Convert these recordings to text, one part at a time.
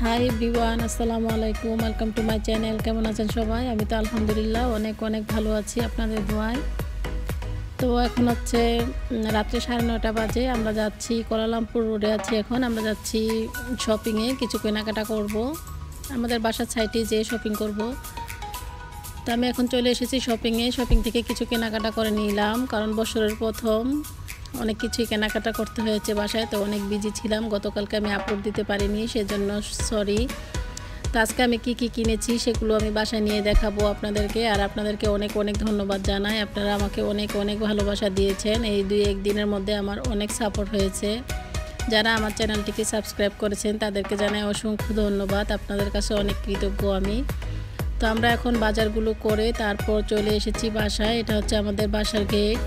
Hi everyone, আসসালামু আলাইকুম। Welcome to my channel. কেমন আছেন সবাই? আমি তো আলহামদুলিল্লাহ অনেক অনেক ভালো আছি আপনাদের দোয়ায়। তো এখন হচ্ছে রাত্রে 9:30 বাজে। আমরা যাচ্ছি কুয়ালালামপুর রোডে আছি এখন। আমরা যাচ্ছি শপিংয়ে, কিছু কেনাকাটা করব। আমাদের বাসার সাইডে যেয়ে শপিং করব। তো আমি এখন চলে এসেছি শপিংয়ে। শপিং থেকে কিছু কেনাকাটা করে নিলাম, কারণ বছরের প্রথম অনেক কিছুই কেনাকাটা করতে হয়েছে বাসায়। তো অনেক বিজি ছিলাম, গতকালকে আমি আপলোড দিতে পারিনি, সেজন্য সরি। তো আজকে আমি কি কিনেছি সেগুলো আমি বাসায় নিয়ে দেখাবো আপনাদেরকে। আর আপনাদেরকে অনেক অনেক ধন্যবাদ জানাই, আপনারা আমাকে অনেক অনেক ভালোবাসা দিয়েছেন। এই 2-1 দিনের মধ্যে আমার অনেক সাপোর্ট হয়েছে। যারা আমার চ্যানেলটিকে সাবস্ক্রাইব করেছেন তাদেরকে জানাই অসংখ্য ধন্যবাদ, আপনাদের কাছে অনেক কৃতজ্ঞ আমি। তো আমরা এখন বাজারগুলো করে তারপর চলে এসেছি বাসায়। এটা হচ্ছে আমাদের বাসার গেট।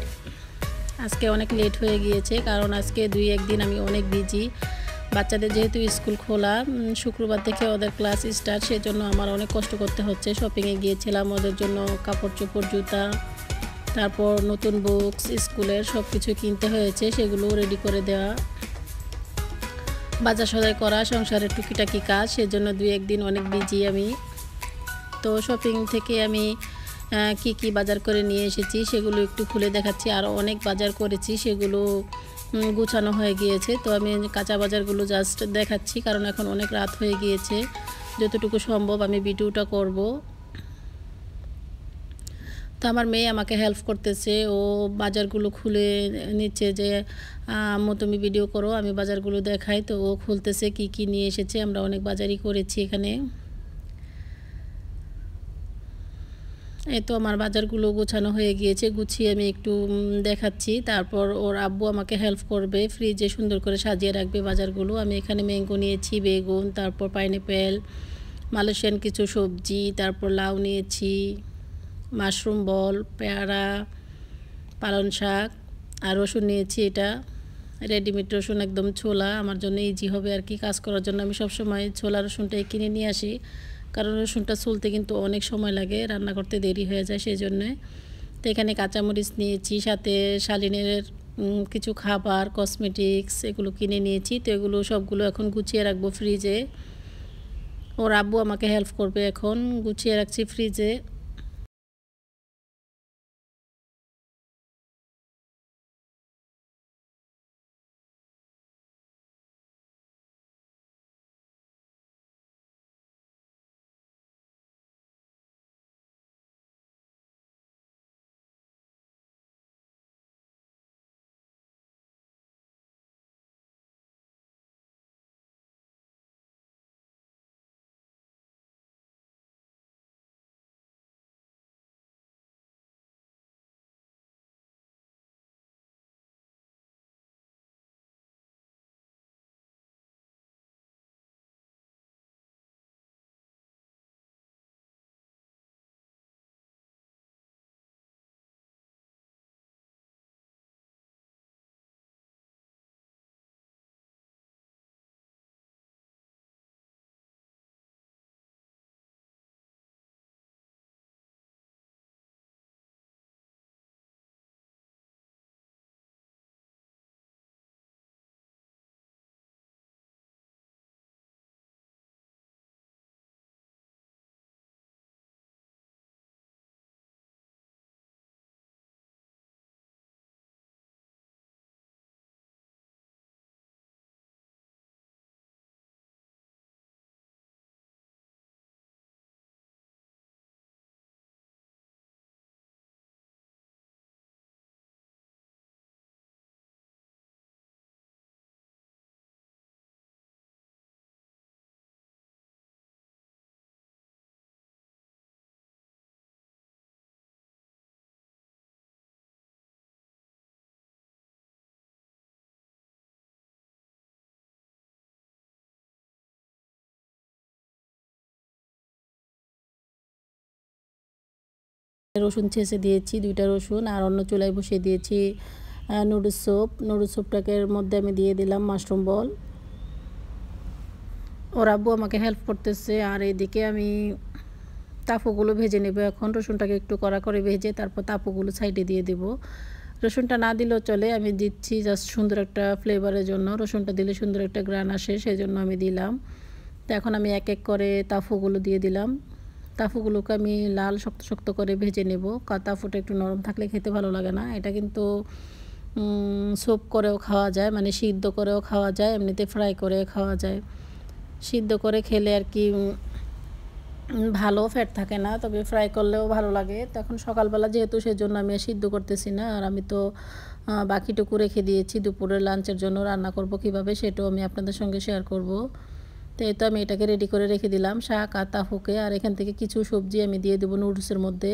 আজকে অনেক লেট হয়ে গিয়েছে, কারণ আজকে 2-1 দিন আমি অনেক বিজি। বাচ্চাদের যেহেতু স্কুল খোলা, শুক্রবার থেকে ওদের ক্লাস স্টার্ট, সেজন্য আমার অনেক কষ্ট করতে হচ্ছে। শপিংয়ে গিয়েছিলাম ওদের জন্য কাপড় চোপড়, জুতা, তারপর নতুন বুকস, স্কুলের সব কিছু কিনতে হয়েছে, সেগুলো রেডি করে দেওয়া, বাজার সদাই করা, সংসারের টুকিটাকি কাজ, সেজন্য 2-1 দিন অনেক বিজি আমি। তো শপিং থেকে আমি কি বাজার করে নিয়ে এসেছি সেগুলো একটু খুলে দেখাচ্ছি। আরও অনেক বাজার করেছি, সেগুলো গুছানো হয়ে গিয়েছে। তো আমি কাঁচা বাজারগুলো জাস্ট দেখাচ্ছি, কারণ এখন অনেক রাত হয়ে গিয়েছে। যতটুকু সম্ভব আমি ভিডিওটা করব। তো আমার মেয়ে আমাকে হেল্প করতেছে, ও বাজারগুলো খুলে নিচ্ছে যে আম্মু তুমি ভিডিও করো, আমি বাজারগুলো দেখাই। তো ও খুলতেছে কি নিয়ে এসেছে। আমরা অনেক বাজারই করেছি এখানে। এই তো আমার বাজারগুলো গোছানো হয়ে গিয়েছে, গুছিয়ে আমি একটু দেখাচ্ছি। তারপর ওর আব্বু আমাকে হেল্প করবে, ফ্রিজে সুন্দর করে সাজিয়ে রাখবে বাজারগুলো। আমি এখানে ম্যাঙ্গো নিয়েছি, বেগুন, তারপর পাইনঅ্যাপেল, মালয়েশিয়ান কিছু সবজি, তারপর লাউ নিয়েছি, মাশরুম বল, পেয়ারা, পালং শাক, আর রসুন নিয়েছি। এটা রেডিমেড রসুন, একদম ছোলা, আমার জন্য ইজি হবে আর কি কাজ করার জন্য। আমি সবসময় ছোলা রসুনটাই কিনে নিয়ে আসি, কারণ রসুনটা চলতে কিন্তু অনেক সময় লাগে, রান্না করতে দেরি হয়ে যায় সেই জন্যে। তো এখানে কাঁচামরিচ নিয়েছি, সাথে শালিনের কিছু খাবার, কসমেটিক্স, এগুলো কিনে নিয়েছি। তো এগুলো সবগুলো এখন গুছিয়ে রাখবো ফ্রিজে। ওর আব্বু আমাকে হেল্প করবে, এখন গুছিয়ে রাখছি ফ্রিজে। রসুন ছেঁচে দিয়েছি, 2টা রসুন, আর অন্য চুলায় বসিয়ে দিয়েছি নুডলস স্যুপ। নুডলস স্যুপটাকে মধ্যে আমি দিয়ে দিলাম মাশরুম বল। ওর আব্বু আমাকে হেল্প করতেছে, আর এদিকে আমি তাফুগুলো ভেজে নেব। এখন রসুনটাকে একটু কড়া করে ভেজে তারপর তাফুগুলো সাইডে দিয়ে দেব। রসুনটা না দিলেও চলে, আমি দিচ্ছি জাস্ট সুন্দর একটা ফ্লেভারের জন্য। রসুনটা দিলে সুন্দর একটা গ্রান আসে, সেই জন্য আমি দিলাম। তো এখন আমি এক এক করে তাফুগুলো দিয়ে দিলাম। তাফুগুলোকে আমি লাল শক্ত শক্ত করে ভেজে নেব, কারণ তাফুটা একটু নরম থাকলে খেতে ভালো লাগে না। এটা কিন্তু স্যুপ করেও খাওয়া যায়, মানে সিদ্ধ করেও খাওয়া যায়, এমনিতে ফ্রাই করে খাওয়া যায়। সিদ্ধ করে খেলে আর কি ভালো ফ্যাট থাকে না, তবে ফ্রাই করলেও ভালো লাগে। তখন সকালবেলা যেহেতু সেজন্য আমি সিদ্ধ করতেছি না, আর আমি তো বাকিটুকু রেখে দিয়েছি দুপুরের লাঞ্চের জন্য। রান্না করব কিভাবে সেটাও আমি আপনাদের সঙ্গে শেয়ার করব। তো এই তো আমি এটাকে রেডি করে রেখে দিলাম, শাক আর তাফুকে। আর এখান থেকে কিছু সবজি আমি দিয়ে দেবো নুডলসের মধ্যে।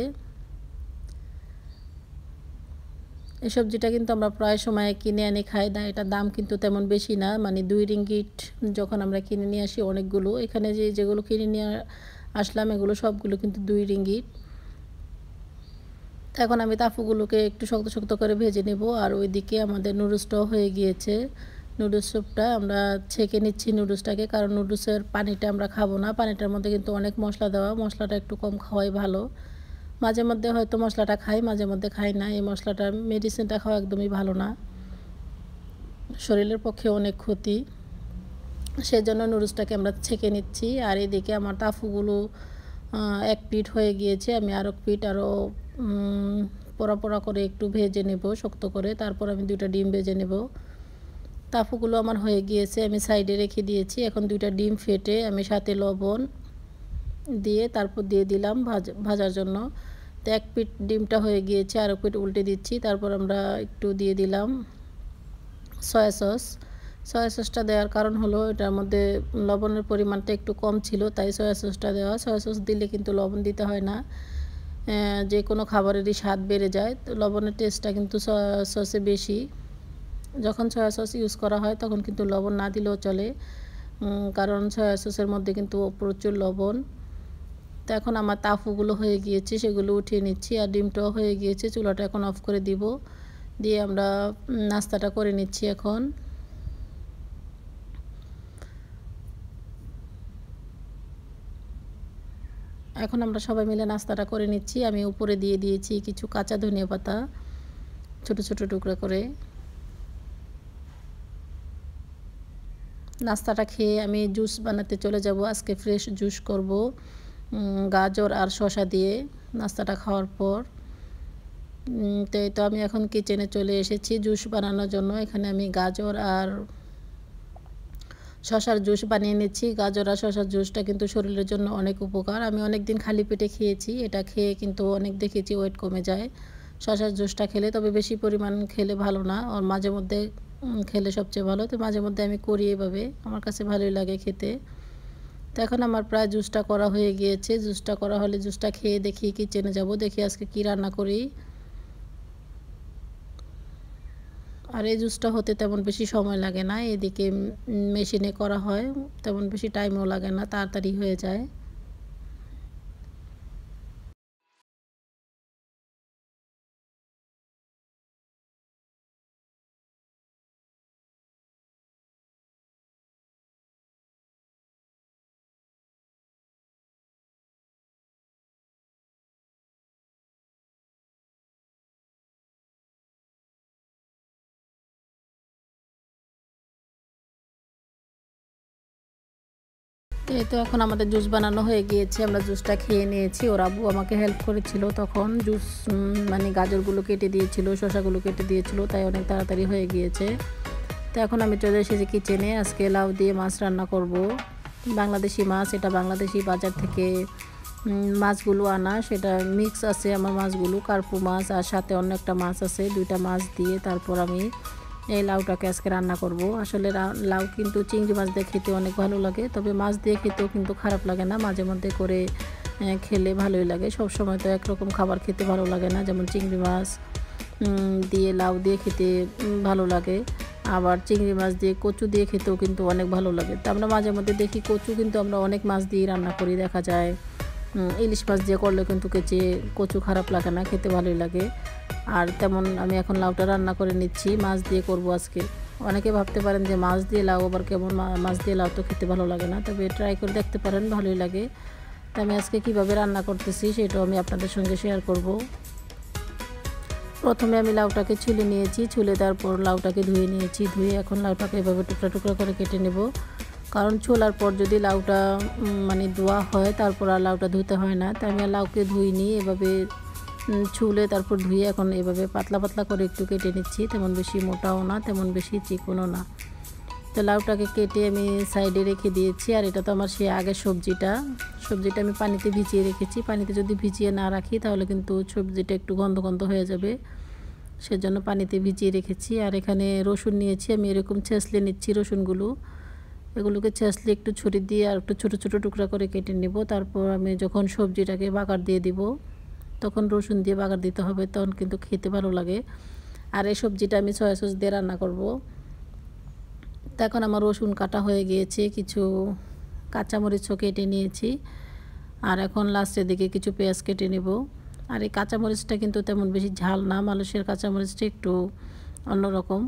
এই সবজিটা কিন্তু আমরা প্রায় সময় কিনে এনে খাই না, এটার দাম কিন্তু তেমন বেশি না, মানে 2 রিঙ্গিট যখন আমরা কিনে নিয়ে আসি অনেকগুলো। এখানে যেগুলো কিনে নিয়ে আসলাম এগুলো সবগুলো কিন্তু 2 রিঙ্গিট। এখন আমি তাফুগুলোকে একটু শক্ত শক্ত করে ভেজে নেব। আর ওইদিকে আমাদের নুডলসটাও হয়ে গিয়েছে। নুডলস স্যুপটা আমরা ছেঁকে নিচ্ছি নুডলসটাকে, কারণ নুডলসের পানিটা আমরা খাবো না। পানিটার মধ্যে কিন্তু অনেক মশলা দেওয়া, মশলাটা একটু কম খাওয়াই ভালো। মাঝে মধ্যে হয়তো মশলাটা খাই, মাঝে মধ্যে খাই না। এই মশলাটা মেডিসিনটা খাওয়া একদমই ভালো না, শরীরের পক্ষে অনেক ক্ষতি। সেজন্য নুডলসটাকে আমরা ছেঁকে নিচ্ছি। আর এদিকে আমার তাফুগুলো এক পিঠ হয়ে গিয়েছে, আমি আরও পিঠ পোড়া পোড়া করে একটু ভেজে নেব শক্ত করে। তারপর আমি 2টা ডিম ভেজে নেব। তাফুগুলো আমার হয়ে গিয়েছে, আমি সাইডে রেখে দিয়েছি। এখন 2টা ডিম ফেটে আমি সাথে লবণ দিয়ে তারপর দিয়ে দিলাম ভাজার জন্য। তো এক পিঠ ডিমটা হয়ে গিয়েছে, আর এক পিঠ উল্টে দিচ্ছি। তারপর আমরা একটু দিয়ে দিলাম সয়া সস। সয়া সসটা দেওয়ার কারণ হলো এটার মধ্যে লবণের পরিমাণটা একটু কম ছিল, তাই সয়া সসটা দেওয়া। সয়া সস দিলে কিন্তু লবণ দিতে হয় না, যে কোনো খাবারেরই স্বাদ বেড়ে যায়। তো লবণের টেস্টটা কিন্তু সয়া সসে বেশি। যখন সয়া সস ইউজ করা হয় তখন কিন্তু লবণ না দিলেও চলে, কারণ সয়া সসের মধ্যে কিন্তু প্রচুর লবণ। তো এখন আমার তাফুগুলো হয়ে গিয়েছে, সেগুলো উঠিয়ে নিচ্ছি। আর ডিমটাও হয়ে গিয়েছে, চুলাটা এখন অফ করে দিব। দিয়ে আমরা নাস্তাটা করে নিচ্ছি। এখন আমরা সবাই মিলে নাস্তাটা করে নিচ্ছি। আমি উপরে দিয়ে দিয়েছি কিছু কাঁচা ধনিয়া পাতা ছোট ছোট টুকরা করে। নাস্তাটা খেয়ে আমি জুস বানাতে চলে যাব। আজকে ফ্রেশ জুস করব গাজর আর শসা দিয়ে নাস্তাটা খাওয়ার পর। তো আমি এখন কিচেনে চলে এসেছি জুস বানানোর জন্য। এখানে আমি গাজর আর শসার জুস বানিয়ে নিচ্ছি। গাজর আর শসার জুসটা কিন্তু শরীরের জন্য অনেক উপকার। আমি অনেক দিন খালি পেটে খেয়েছি, এটা খেয়ে কিন্তু অনেক দেখেছি ওয়েট কমে যায় শসার জুসটা খেলে। তবে বেশি পরিমাণ খেলে ভালো না, আর মাঝে মধ্যে খেলে সবচেয়ে ভালো। তো মাঝে মধ্যে আমি করি এভাবে, আমার কাছে ভালোই লাগে খেতে। তো এখন আমার প্রায় জুসটা করা হয়ে গিয়েছে। জুসটা করা হলে জুসটা খেয়ে দেখি কিচেনে যাব, দেখি আজকে কি রান্না করি। আর এই জুসটা হতে তেমন বেশি সময় লাগে না, এদিকে মেশিনে করা হয়, তেমন বেশি টাইমও লাগে না, তাড়াতাড়ি হয়ে যায়। তো এই তো এখন আমাদের জুস বানানো হয়ে গিয়েছে, আমরা জুসটা খেয়ে নিয়েছি। ওর আব্বু আমাকে হেল্প করেছিল, তখন জুস মানে গাজরগুলো কেটে দিয়েছিল, শসাগুলো কেটে দিয়েছিল, তাই অনেক তাড়াতাড়ি হয়ে গিয়েছে। তো এখন আমি চলে এসেছি কিচেনে। আজকে লাউ দিয়ে মাছ রান্না করব, বাংলাদেশি মাছ। এটা বাংলাদেশি বাজার থেকে মাছগুলো আনা, সেটা মিক্স আছে আমার মাছগুলো, কার্পু মাছ আর সাথে অন্য একটা মাছ আছে। 2টা মাছ দিয়ে তারপর আমি এই লাউটাকে আজকে রান্না করব। আসলে লাউ কিন্তু চিংড়ি মাছ দিয়ে খেতে অনেক ভালো লাগে, তবে মাছ দিয়ে খেতেও কিন্তু খারাপ লাগে না, মাঝে মধ্যে করে খেলে ভালোই লাগে। সব সময় তো একরকম খাবার খেতে ভালো লাগে না, যেমন চিংড়ি মাছ দিয়ে লাউ দিয়ে খেতে ভালো লাগে, আবার চিংড়ি মাছ দিয়ে কচু দিয়ে খেতেও কিন্তু অনেক ভালো লাগে। তো আমরা মাঝে মধ্যে দেখি কচু কিন্তু আমরা অনেক মাছ দিয়ে রান্না করি, দেখা যায় ইলিশ মাছ দিয়ে করলে কিন্তু কচু খারাপ লাগে না, খেতে ভালোই লাগে। আর তেমন আমি এখন লাউটা রান্না করে নিচ্ছি, মাছ দিয়ে করব আজকে। অনেকে ভাবতে পারেন যে মাছ দিয়ে লাউ আবার কেমন, মাছ দিয়ে লাউ তো খেতে ভালো লাগে না, তবে ট্রাই করে দেখতে পারেন, ভালোই লাগে। তো আমি আজকে কীভাবে রান্না করতেছি সেটাও আমি আপনাদের সঙ্গে শেয়ার করব। প্রথমে আমি লাউটাকে ছুলে নিয়েছি, ছুলে তারপর লাউটাকে ধুয়ে নিয়েছি, ধুয়ে এখন লাউটাকে এভাবে টুকরা টুকরা করে কেটে নেব। কারণ ছোলার পর যদি লাউটা মানে ধোয়া হয় তারপর আর লাউটা ধুতে হয় না। তাই আমি আর লাউকে ধুইনি, এভাবে ছুলে তারপর ধুয়ে এখন এভাবে পাতলা পাতলা করে একটু কেটে নিচ্ছি। তেমন বেশি মোটাও না, তেমন বেশি চিকনও না। তো লাউটাকে কেটে আমি সাইডে রেখে দিয়েছি। আর এটা তো আমার সেই আগের সবজিটা আমি পানিতে ভিজিয়ে রেখেছি। পানিতে যদি ভিজিয়ে না রাখি তাহলে কিন্তু সবজিটা একটু গন্ধ গন্ধ হয়ে যাবে, সেজন্য পানিতে ভিজিয়ে রেখেছি। আর এখানে রসুন নিয়েছি, আমি এরকম ছেঁচলে নিচ্ছি রসুনগুলো। এগুলোকে ছেঁচলে একটু ছুরি দিয়ে আর একটু ছোটো ছোটো টুকরা করে কেটে নেব। তারপর আমি যখন সবজিটাকে বাগার দিয়ে দিব তখন রসুন দিয়ে বাগার দিতে হবে, তখন কিন্তু খেতে ভালো লাগে। আর এই সবজিটা আমি সয়া সস দিয়ে রান্না করব। তো এখন আমার রসুন কাটা হয়ে গিয়েছে, কিছু কাঁচামরিচও কেটে নিয়েছি। আর এখন লাস্টের দিকে কিছু পেঁয়াজ কেটে নেব। আর এই কাঁচামরিচটা কিন্তু তেমন বেশি ঝাল না, মালয়েশিয়ার কাঁচামরিচটা একটু অন্যরকম,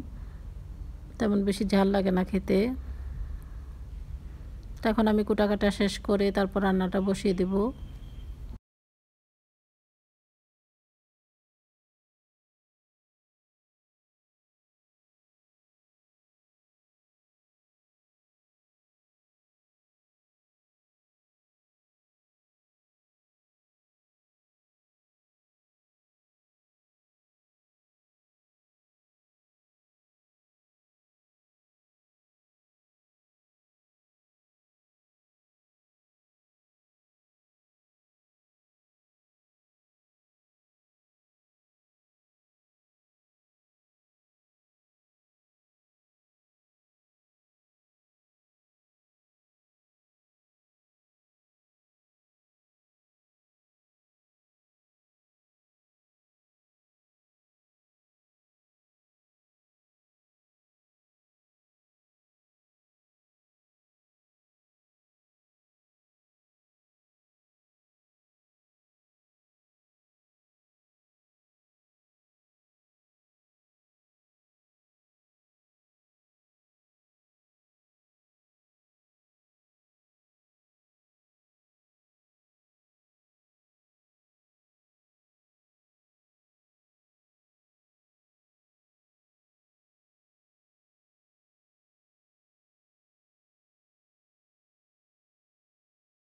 তেমন বেশি ঝাল লাগে না খেতে। তো এখন আমি কুটাকাটা শেষ করে তারপর রান্নাটা বসিয়ে দেব।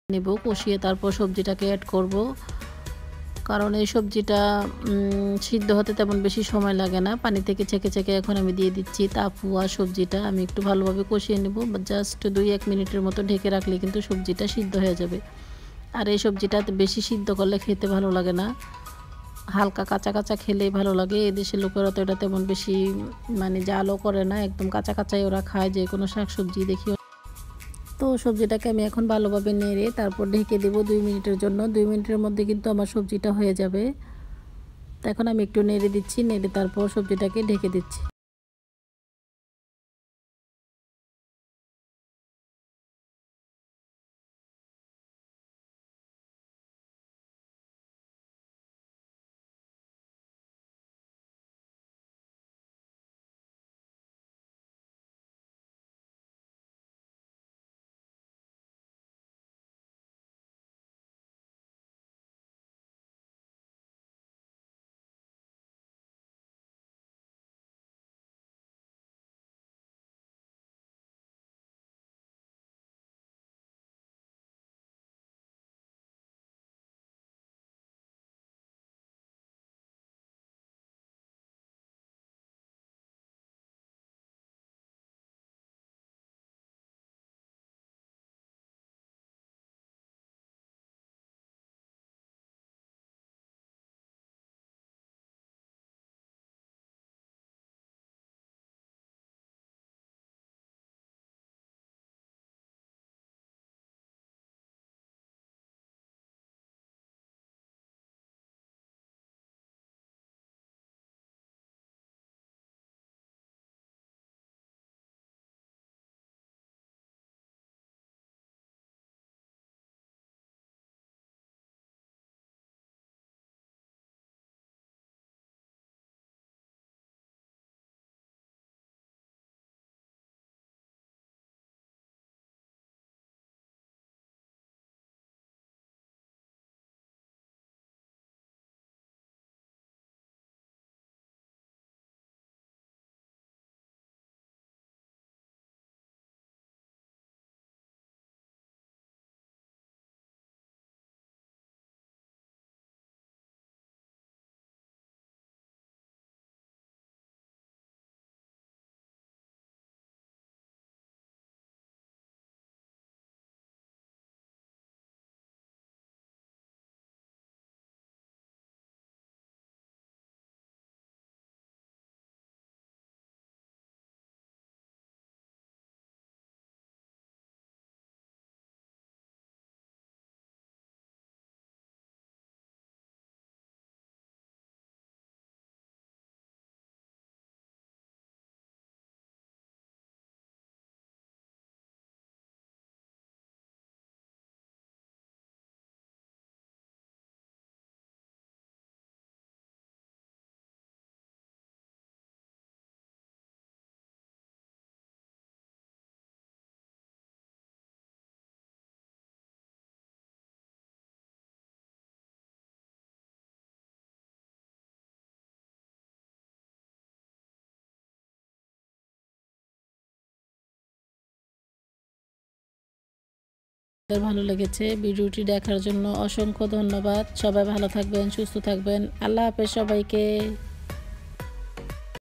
নেব কষিয়ে তারপর সবজিটাকে অ্যাড করব। কারণ এই সবজিটা সিদ্ধ হতে তেমন বেশি সময় লাগে না। পানি থেকে ছেঁকে ছেঁকে এখন আমি দিয়ে দিচ্ছি তাফুয়া সবজিটা। আমি একটু ভালোভাবে কষিয়ে নেব, জাস্ট 2-1 মিনিটের মতো ঢেকে রাখলে কিন্তু সবজিটা সিদ্ধ হয়ে যাবে। আর এই সবজিটা বেশি সিদ্ধ করলে খেতে ভালো লাগে না, হালকা কাঁচা কাঁচা খেলেই ভালো লাগে। এদেশের লোকেরা তো এটা তেমন বেশি মানে জালও করে না, একদম কাঁচা কাঁচাই ওরা খায় যে কোনো শাকসবজি দেখি। তো সবজিটাকে আমি এখন ভালোভাবে নেড়ে তারপর ঢেকে দেবো 2 মিনিটের জন্য। 2 মিনিটের মধ্যে কিন্তু আমার সবজিটা হয়ে যাবে। তো এখন আমি একটু নেড়ে দিচ্ছি, নেড়ে তারপর সবজিটাকে ঢেকে দিচ্ছি। ভালো লেগেছে। ভিডিওটি দেখার জন্য অসংখ্য ধন্যবাদ। সবাই ভালো থাকবেন, সুস্থ থাকবেন। আল্লাহ হাফেজ সবাইকে।